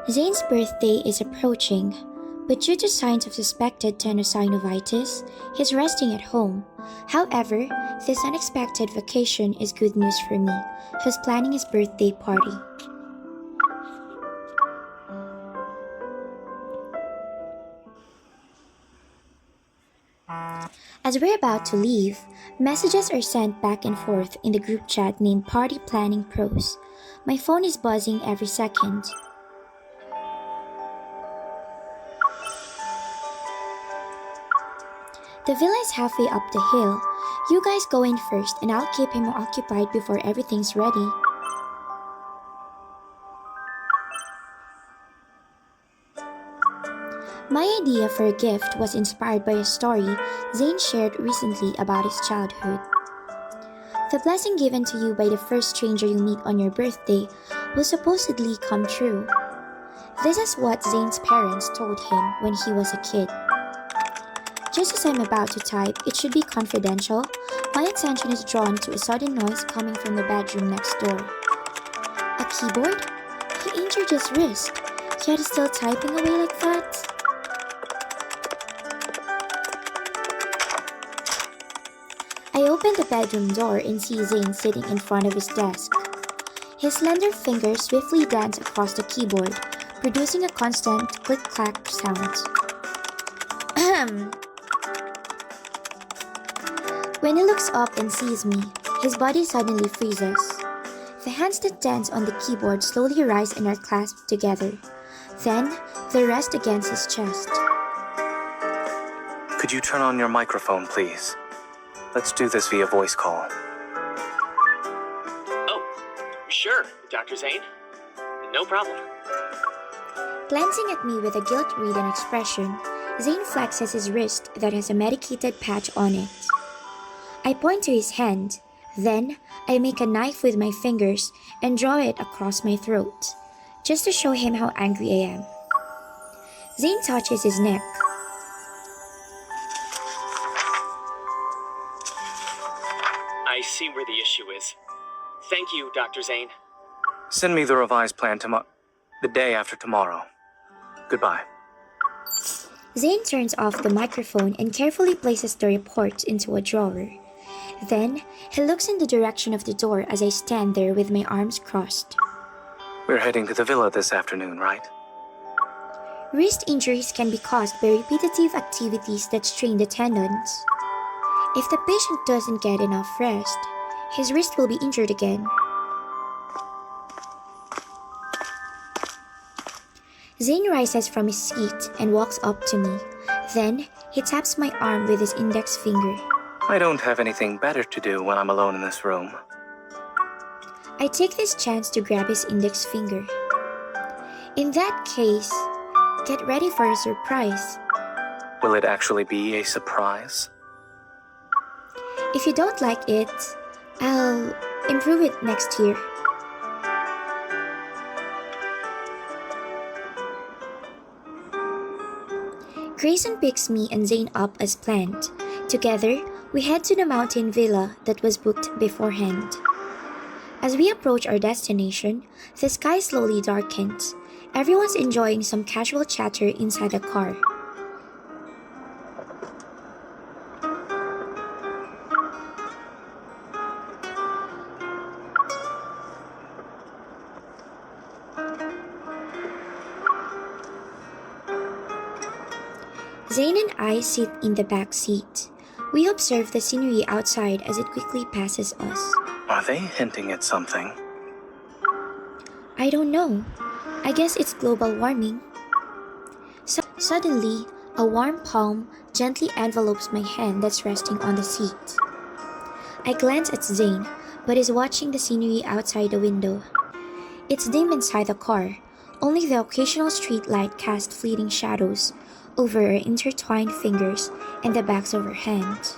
Zane's birthday is approaching, but due to signs of suspected tenosynovitis, he's resting at home. However, this unexpected vacation is good news for me, who's planning his birthday party. As we're about to leave, messages are sent back and forth in the group chat named Party Planning Pros. My phone is buzzing every second. The villa is halfway up the hill. You guys go in first and I'll keep him occupied before everything's ready. My idea for a gift was inspired by a story Zayne shared recently about his childhood. The blessing given to you by the first stranger you meet on your birthday will supposedly come true. This is what Zayne's parents told him when he was a kid. Just as I'm about to type, it should be confidential, my attention is drawn to a sudden noise coming from the bedroom next door. A keyboard? He injured his wrist, yet he's still typing away like that? I open the bedroom door and see Zayne sitting in front of his desk. His slender fingers swiftly dance across the keyboard, producing a constant click-clack sound. When he looks up and sees me, his body suddenly freezes. The hands that dance on the keyboard slowly rise and are clasped together. Then, they rest against his chest. Could you turn on your microphone, please? Let's do this via voice call. Oh, sure, Dr. Zayne. No problem. Glancing at me with a guilt-ridden expression, Zayne flexes his wrist that has a medicated patch on it. I point to his hand, then I make a knife with my fingers and draw it across my throat, just to show him how angry I am. Zayne touches his neck. I see where the issue is. Thank you, Dr. Zayne. Send me the revised plan the day after tomorrow. Goodbye. Zayne turns off the microphone and carefully places the report into a drawer. Then, he looks in the direction of the door as I stand there with my arms crossed. We're heading to the villa this afternoon, right? Wrist injuries can be caused by repetitive activities that strain the tendons. If the patient doesn't get enough rest, his wrist will be injured again. Zayne rises from his seat and walks up to me. Then, he taps my arm with his index finger. I don't have anything better to do when I'm alone in this room. I take this chance to grab his index finger. In that case, get ready for a surprise. Will it actually be a surprise? If you don't like it, I'll improve it next year. Grayson picks me and Zayne up as planned. Together, we head to the mountain villa that was booked beforehand. As we approach our destination, the sky slowly darkens. Everyone's enjoying some casual chatter inside the car. Zayne and I sit in the back seat. We observe the scenery outside as it quickly passes us. Are they hinting at something? I don't know. I guess it's global warming. Suddenly, a warm palm gently envelopes my hand that's resting on the seat. I glance at Zayne, but is watching the scenery outside the window. It's dim inside the car. Only the occasional street light casts fleeting shadows over our intertwined fingers and the backs of our hands.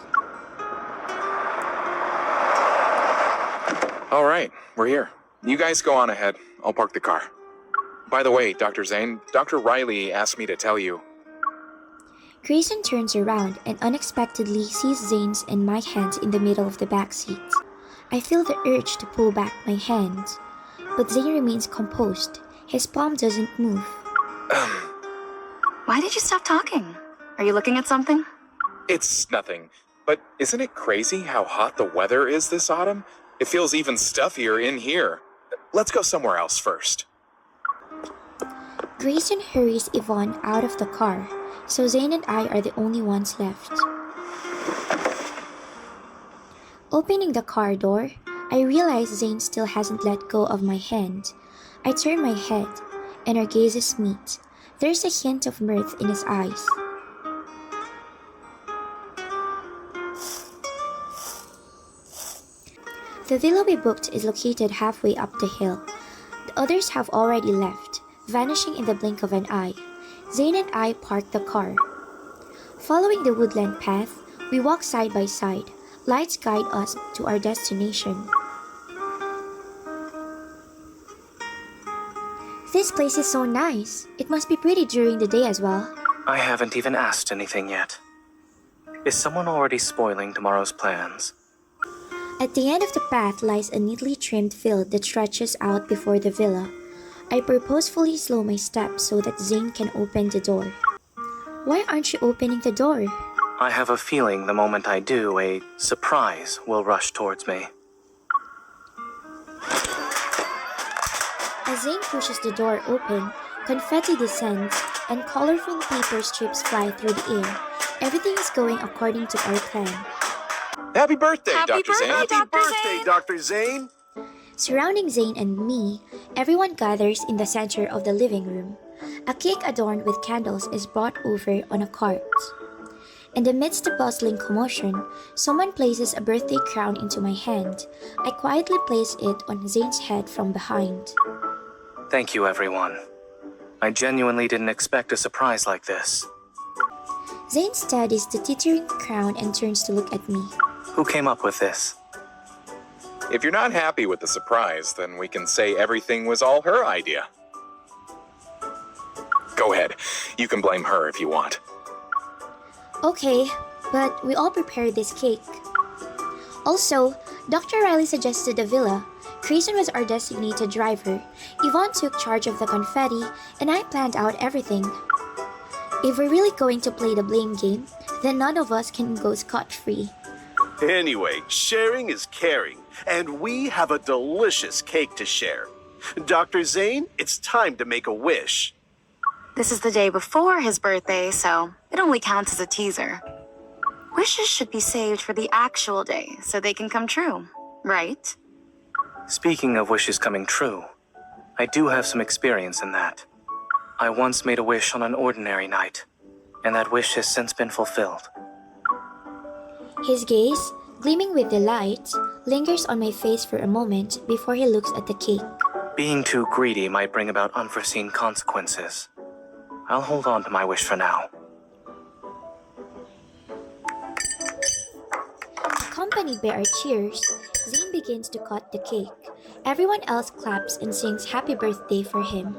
All right, we're here. You guys go on ahead. I'll park the car. By the way, Dr. Zayne, Dr. Riley asked me to tell you. Grayson turns around and unexpectedly sees Zayne's and my hands in the middle of the back seat. I feel the urge to pull back my hands, but Zayne remains composed. His palm doesn't move. Why did you stop talking? Are you looking at something? It's nothing. But isn't it crazy how hot the weather is this autumn? It feels even stuffier in here. Let's go somewhere else first. Grayson hurries Yvonne out of the car, so Zayne and I are the only ones left. Opening the car door, I realize Zayne still hasn't let go of my hand. I turn my head, and our gazes meet. There's a hint of mirth in his eyes. The villa we booked is located halfway up the hill. The others have already left, vanishing in the blink of an eye. Zayne and I park the car. Following the woodland path, we walk side by side. Lights guide us to our destination. This place is so nice. It must be pretty during the day as well. I haven't even asked anything yet. Is someone already spoiling tomorrow's plans? At the end of the path lies a neatly trimmed field that stretches out before the villa. I purposefully slow my steps so that Zayne can open the door. Why aren't you opening the door? I have a feeling the moment I do, a surprise will rush towards me. As Zayne pushes the door open, confetti descends and colorful paper strips fly through the air. Everything is going according to our plan. Happy birthday, Happy Dr. Zayne. birthday, Happy Dr. birthday, Zayne. Dr. Zayne! Surrounding Zayne and me, everyone gathers in the center of the living room. A cake adorned with candles is brought over on a cart. In the midst of bustling commotion, someone places a birthday crown into my hand. I quietly place it on Zayne's head from behind. Thank you, everyone. I genuinely didn't expect a surprise like this. Zayne studies the tittering crown and turns to look at me. Who came up with this? If you're not happy with the surprise, then we can say everything was all her idea. Go ahead. You can blame her if you want. Okay, but we all prepared this cake. Also, Dr. Riley suggested the villa. Grayson was our designated driver. Yvonne took charge of the confetti, and I planned out everything. If we're really going to play the blame game, then none of us can go scot-free. Anyway, sharing is caring, and we have a delicious cake to share. Dr. Zayne, it's time to make a wish. This is the day before his birthday, so it only counts as a teaser. Wishes should be saved for the actual day so they can come true, right? Speaking of wishes coming true, I do have some experience in that. I once made a wish on an ordinary night, and that wish has since been fulfilled. His gaze, gleaming with delight, lingers on my face for a moment before he looks at the cake. Being too greedy might bring about unforeseen consequences. I'll hold on to my wish for now. Accompanied by our cheers, Zayne begins to cut the cake. Everyone else claps and sings happy birthday for him.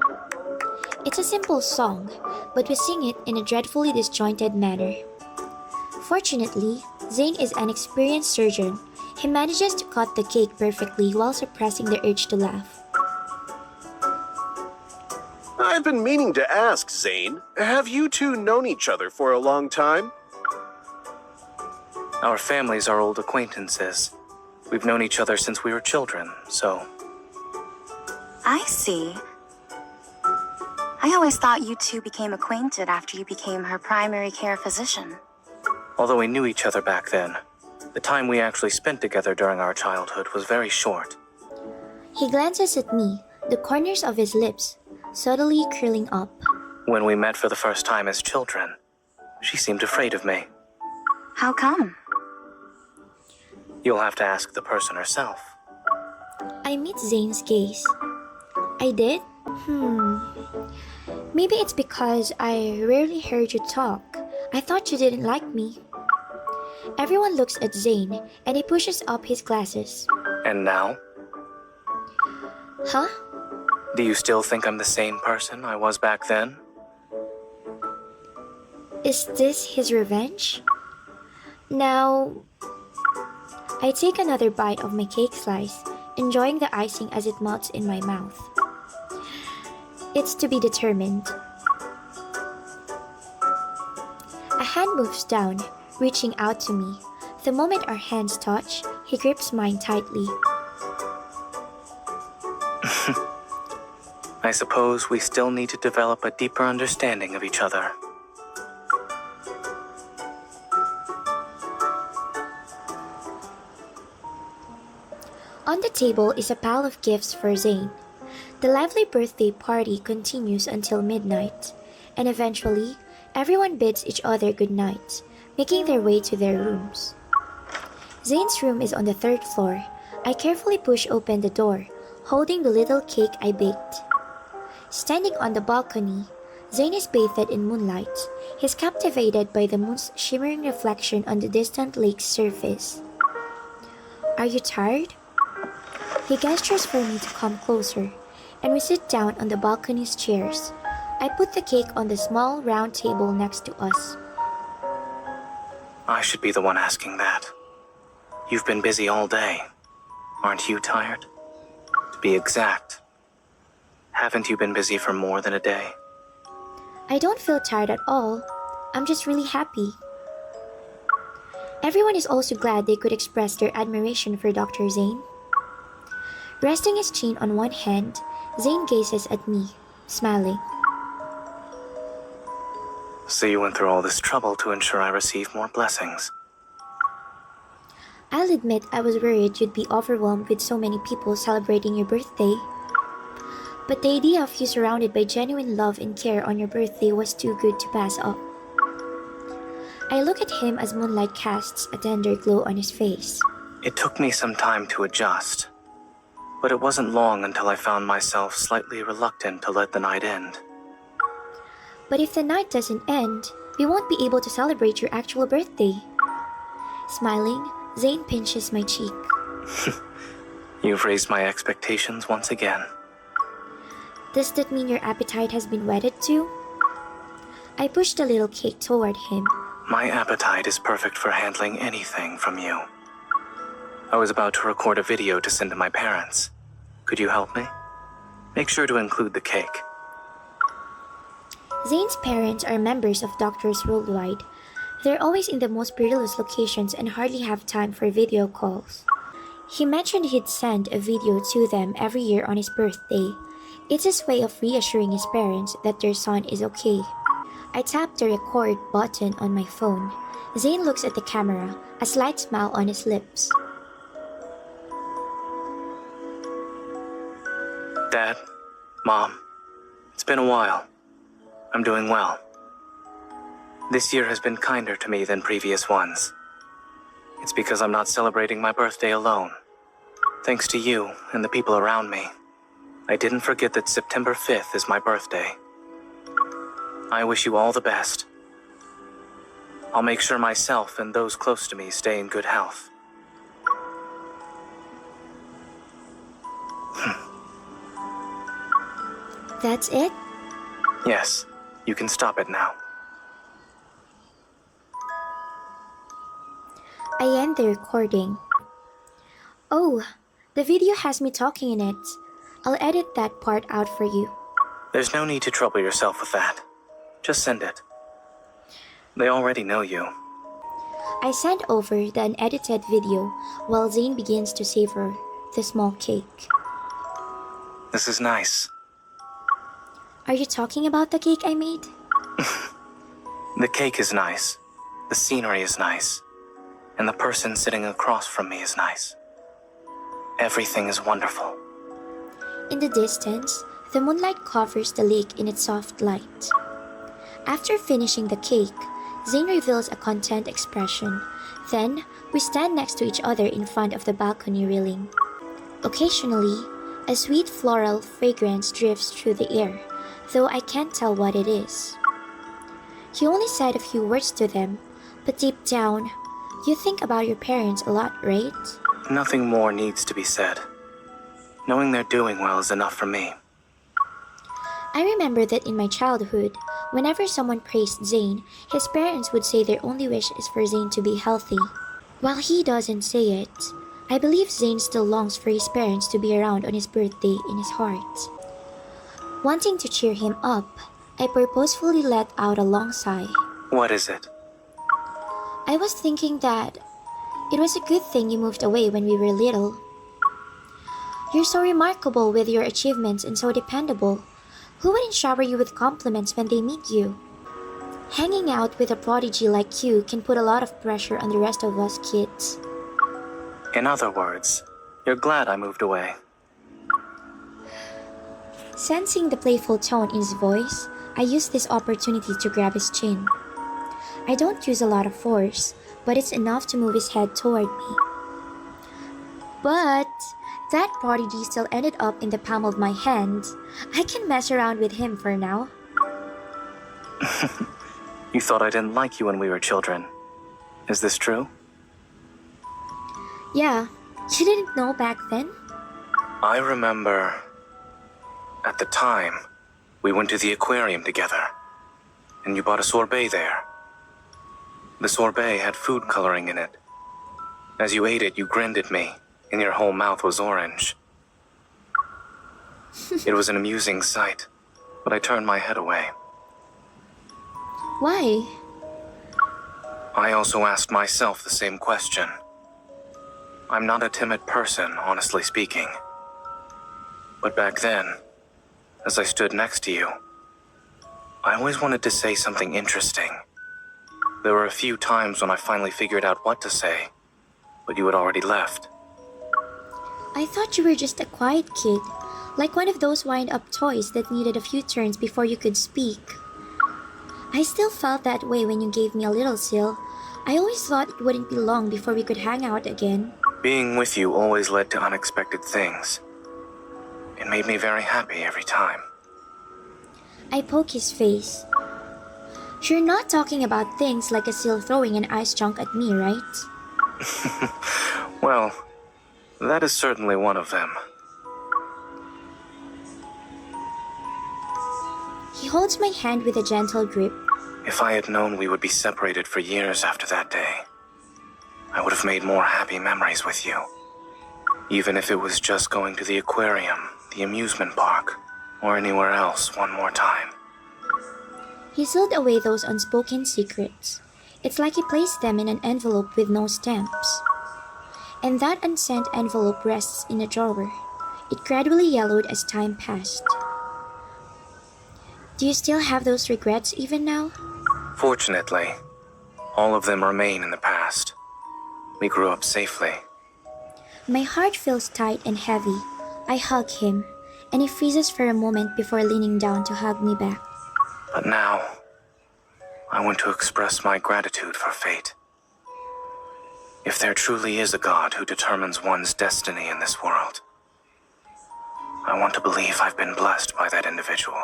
It's a simple song, but we sing it in a dreadfully disjointed manner. Fortunately, Zayne is an experienced surgeon. He manages to cut the cake perfectly while suppressing the urge to laugh. I've been meaning to ask, Zayne, have you two known each other for a long time? Our families are old acquaintances. We've known each other since we were children, so... I see. I always thought you two became acquainted after you became her primary care physician. Although we knew each other back then, the time we actually spent together during our childhood was very short. He glances at me, the corners of his lips subtly curling up. When we met for the first time as children, she seemed afraid of me. How come? You'll have to ask the person herself. I meet Zayne's gaze. I did? Maybe it's because I rarely heard you talk. I thought you didn't like me. Everyone looks at Zayne, and he pushes up his glasses. And now? Huh? Do you still think I'm the same person I was back then? Is this his revenge? Now, I take another bite of my cake slice, enjoying the icing as it melts in my mouth. It's to be determined. A hand moves down, reaching out to me. The moment our hands touch, he grips mine tightly. I suppose we still need to develop a deeper understanding of each other. On the table is a pile of gifts for Zayne. The lively birthday party continues until midnight, and eventually, everyone bids each other good night, making their way to their rooms. Zayne's room is on the third floor. I carefully push open the door, holding the little cake I baked. Standing on the balcony, Zayne is bathed in moonlight. He's captivated by the moon's shimmering reflection on the distant lake's surface. Are you tired? He gestures for me to come closer, and we sit down on the balcony's chairs. I put the cake on the small round table next to us. I should be the one asking that. You've been busy all day. Aren't you tired? To be exact, haven't you been busy for more than a day? I don't feel tired at all. I'm just really happy. Everyone is also glad they could express their admiration for Dr. Zayne. Resting his chin on one hand, Zayne gazes at me, smiling. So you went through all this trouble to ensure I receive more blessings. I'll admit I was worried you'd be overwhelmed with so many people celebrating your birthday. But the idea of you surrounded by genuine love and care on your birthday was too good to pass up. I look at him as moonlight casts a tender glow on his face. It took me some time to adjust, but it wasn't long until I found myself slightly reluctant to let the night end. But if the night doesn't end, we won't be able to celebrate your actual birthday. Smiling, Zayne pinches my cheek. You've raised my expectations once again. Does that mean your appetite has been whetted too? I push the little cake toward him. My appetite is perfect for handling anything from you. I was about to record a video to send to my parents. Could you help me? Make sure to include the cake. Zayne's parents are members of Doctors Worldwide. They're always in the most perilous locations and hardly have time for video calls. He mentioned he'd send a video to them every year on his birthday. It's his way of reassuring his parents that their son is okay. I tap the record button on my phone. Zayne looks at the camera, a slight smile on his lips. Dad, Mom, it's been a while. I'm doing well. This year has been kinder to me than previous ones. It's because I'm not celebrating my birthday alone. Thanks to you and the people around me, I didn't forget that September 5th is my birthday. I wish you all the best. I'll make sure myself and those close to me stay in good health. That's it? Yes, you can stop it now. I end the recording. Oh, the video has me talking in it. I'll edit that part out for you. There's no need to trouble yourself with that. Just send it. They already know you. I send over the unedited video while Zayne begins to savor the small cake. This is nice. Are you talking about the cake I made? The cake is nice. The scenery is nice. And the person sitting across from me is nice. Everything is wonderful. In the distance, the moonlight covers the lake in its soft light. After finishing the cake, Zayne reveals a content expression. Then, we stand next to each other in front of the balcony railing. Occasionally, a sweet floral fragrance drifts through the air, though I can't tell what it is. He only said a few words to them, but deep down, you think about your parents a lot, right? Nothing more needs to be said. Knowing they're doing well is enough for me. I remember that in my childhood, whenever someone praised Zayne, his parents would say their only wish is for Zayne to be healthy. While he doesn't say it, I believe Zayne still longs for his parents to be around on his birthday in his heart. Wanting to cheer him up, I purposefully let out a long sigh. What is it? I was thinking that it was a good thing you moved away when we were little. You're so remarkable with your achievements and so dependable. Who wouldn't shower you with compliments when they meet you? Hanging out with a prodigy like you can put a lot of pressure on the rest of us kids. In other words, you're glad I moved away. Sensing the playful tone in his voice, I used this opportunity to grab his chin. I don't use a lot of force, but it's enough to move his head toward me. But that prodigy still ended up in the palm of my hand. I can mess around with him for now. You thought I didn't like you when we were children. Is this true? Yeah, you didn't know back then? I remember... At the time, we went to the aquarium together, and you bought a sorbet there. The sorbet had food coloring in it. As you ate it, you grinned at me, and your whole mouth was orange. It was an amusing sight, but I turned my head away. Why? I also asked myself the same question. I'm not a timid person, honestly speaking. But back then, as I stood next to you, I always wanted to say something interesting. There were a few times when I finally figured out what to say, but you had already left. I thought you were just a quiet kid, like one of those wind-up toys that needed a few turns before you could speak. I still felt that way when you gave me a little seal. I always thought it wouldn't be long before we could hang out again. Being with you always led to unexpected things. It made me very happy every time. I poke his face. You're not talking about things like a seal throwing an ice chunk at me, right? Well, that is certainly one of them. He holds my hand with a gentle grip. If I had known we would be separated for years after that day, I would have made more happy memories with you. Even if it was just going to the aquarium, the amusement park, or anywhere else one more time. He sealed away those unspoken secrets. It's like he placed them in an envelope with no stamps. And that unsent envelope rests in a drawer. It gradually yellowed as time passed. Do you still have those regrets even now? Fortunately, all of them remain in the past. We grew up safely. My heart feels tight and heavy. I hug him, and he freezes for a moment before leaning down to hug me back. But now, I want to express my gratitude for fate. If there truly is a God who determines one's destiny in this world, I want to believe I've been blessed by that individual.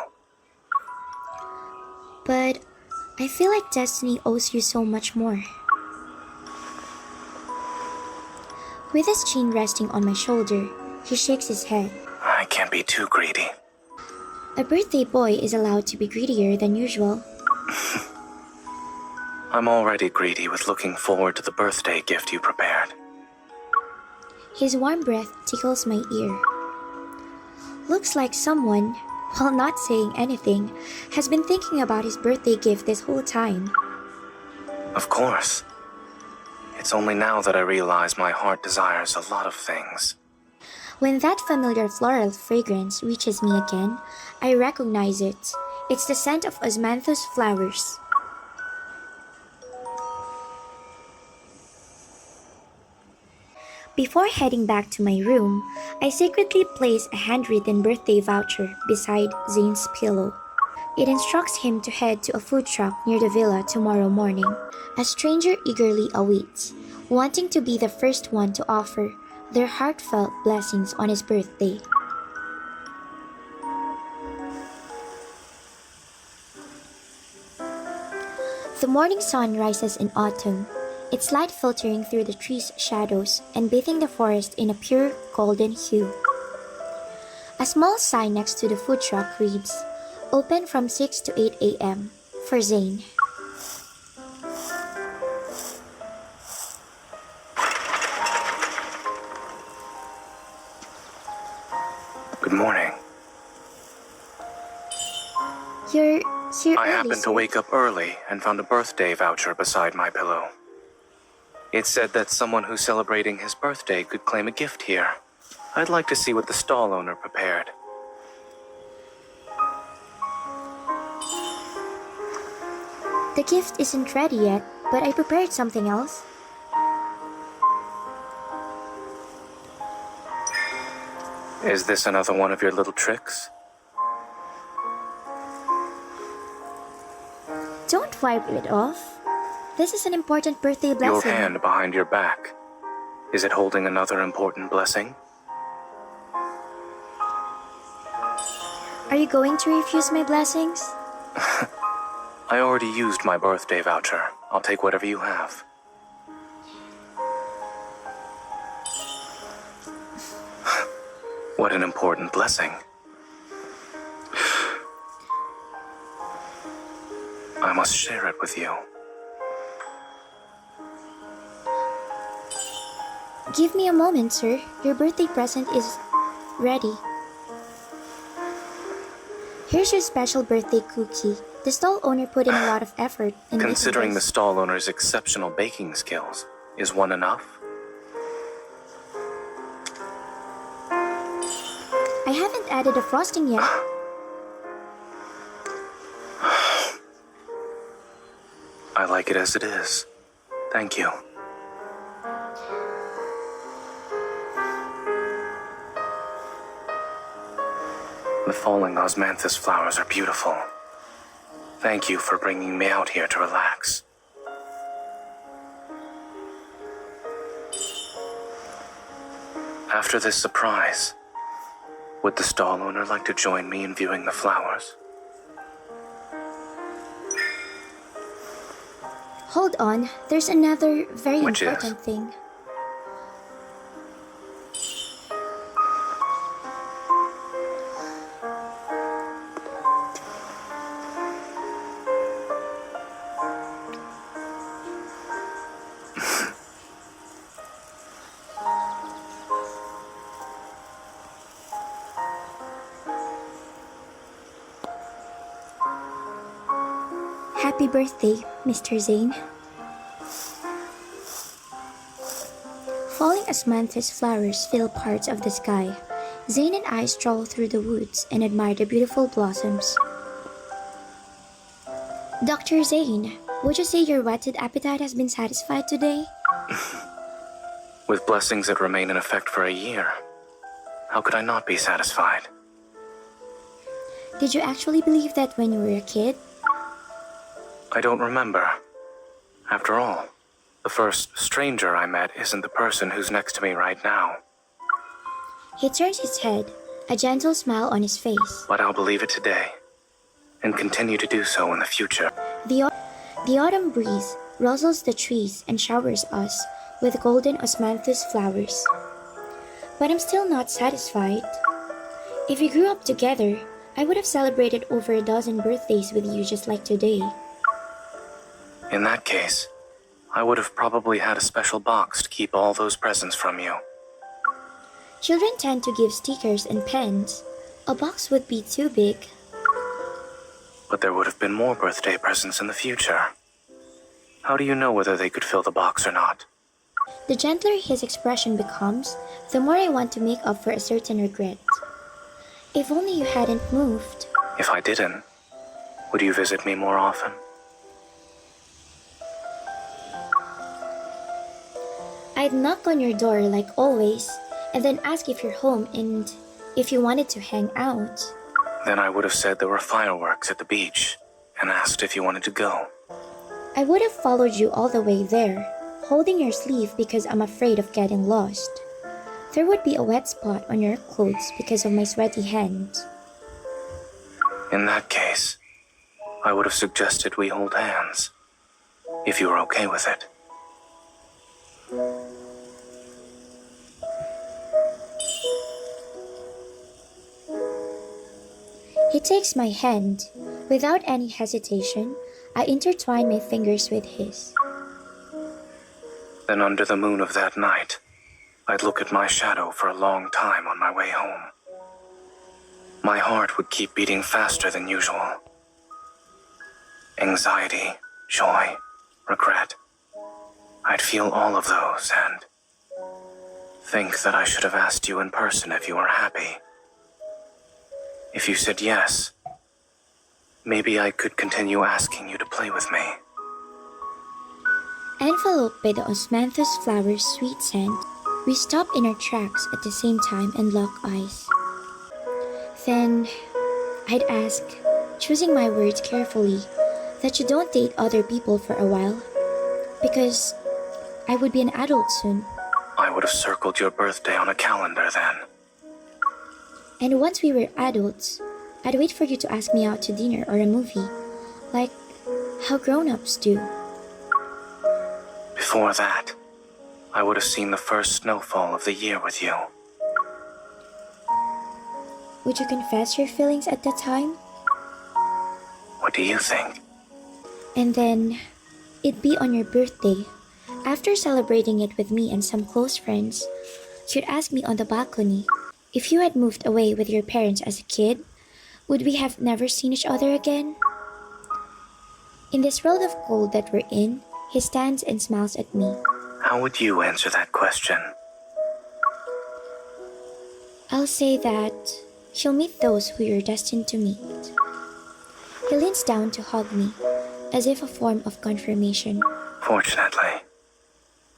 But I feel like destiny owes you so much more. With his chin resting on my shoulder, he shakes his head. I can't be too greedy. A birthday boy is allowed to be greedier than usual. I'm already greedy with looking forward to the birthday gift you prepared. His warm breath tickles my ear. Looks like someone, while not saying anything, has been thinking about his birthday gift this whole time. Of course. It's only now that I realize my heart desires a lot of things. When that familiar floral fragrance reaches me again, I recognize it. It's the scent of osmanthus flowers. Before heading back to my room, I secretly place a handwritten birthday voucher beside Zayne's pillow. It instructs him to head to a food truck near the villa tomorrow morning. A stranger eagerly awaits, wanting to be the first one to offer their heartfelt blessings on his birthday. The morning sun rises in autumn, its light filtering through the trees' shadows and bathing the forest in a pure golden hue. A small sign next to the food truck reads, "Open from 6 to 8 a.m. for Zayne." Good morning. You're here I early, happened to sir. wake up early and found a birthday voucher beside my pillow. It said that someone who's celebrating his birthday could claim a gift here. I'd like to see what the stall owner prepared. The gift isn't ready yet, but I prepared something else. Is this another one of your little tricks? Don't wipe it off. This is an important birthday Your blessing. hand behind your back. Is it holding another important blessing? Are you going to refuse my blessings? I already used my birthday voucher. I'll take whatever you have. What an important blessing. I must share it with you. Give me a moment, sir. Your birthday present is ready. Here's your special birthday cookie. The stall owner put in a lot of effort in making Considering the this. stall owner's exceptional baking skills, is one enough? I haven't added the frosting yet. I like it as it is. Thank you. The falling osmanthus flowers are beautiful. Thank you for bringing me out here to relax. After this surprise, would the stall owner like to join me in viewing the flowers? Hold on, there's another very Which is? important thing. Happy birthday, Mr. Zayne. Falling osmanthus flowers fill parts of the sky. Zayne and I stroll through the woods and admire the beautiful blossoms. Dr. Zayne, would you say your whetted appetite has been satisfied today? With blessings that remain in effect for a year, how could I not be satisfied? Did you actually believe that when you were a kid? I don't remember. After all, the first stranger I met isn't the person who's next to me right now. He turns his head, a gentle smile on his face. But I'll believe it today, and continue to do so in the future. The autumn breeze rustles the trees and showers us with golden osmanthus flowers. But I'm still not satisfied. If we grew up together, I would have celebrated over a dozen birthdays with you just like today. In that case, I would have probably had a special box to keep all those presents from you. Children tend to give stickers and pens. A box would be too big. But there would have been more birthday presents in the future. How do you know whether they could fill the box or not? The gentler his expression becomes, the more I want to make up for a certain regret. If only you hadn't moved. If I didn't, would you visit me more often? I'd knock on your door like always, and then ask if you're home and if you wanted to hang out. Then I would have said there were fireworks at the beach, and asked if you wanted to go. I would have followed you all the way there, holding your sleeve because I'm afraid of getting lost. There would be a wet spot on your clothes because of my sweaty hands. In that case, I would have suggested we hold hands, if you were okay with it. He takes my hand. Without any hesitation, I intertwine my fingers with his. Then under the moon of that night, I'd look at my shadow for a long time on my way home. My heart would keep beating faster than usual, Anxiety, joy, regret. I'd feel all of those and think that I should have asked you in person if you were happy. If you said yes, maybe I could continue asking you to play with me. Enveloped by the osmanthus flower's sweet scent, we stop in our tracks at the same time and lock eyes. Then, I'd ask, choosing my words carefully, that you don't date other people for a while, because I would be an adult soon. I would have circled your birthday on a calendar then. And once we were adults, I'd wait for you to ask me out to dinner or a movie, like how grown-ups do. Before that, I would have seen the first snowfall of the year with you. Would you confess your feelings at that time? What do you think? And then, it'd be on your birthday. After celebrating it with me and some close friends, you'd ask me on the balcony, if you had moved away with your parents as a kid, would we have never seen each other again? In this world of cold that we're in, he stands and smiles at me. How would you answer that question? I'll say that you'll meet those who you're destined to meet. He leans down to hug me, as if a form of confirmation. Fortunately,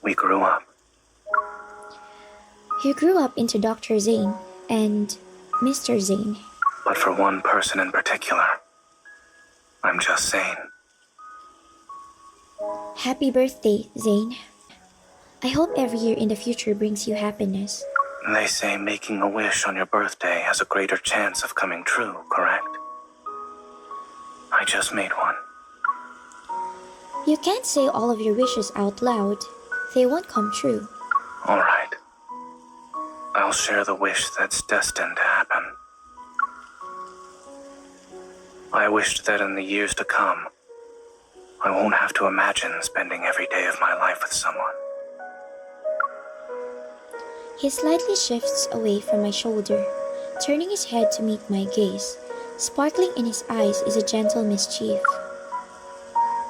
we grew up. You grew up into Dr. Zayne and Mr. Zayne. But for one person in particular, I'm just Zayne. Happy birthday, Zayne. I hope every year in the future brings you happiness. They say making a wish on your birthday has a greater chance of coming true, correct? I just made one. You can't say all of your wishes out loud. They won't come true. All right. I'll share the wish that's destined to happen. I wished that in the years to come, I won't have to imagine spending every day of my life with someone. He slightly shifts away from my shoulder, turning his head to meet my gaze. Sparkling in his eyes is a gentle mischief.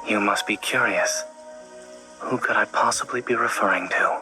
You must be curious. Who could I possibly be referring to?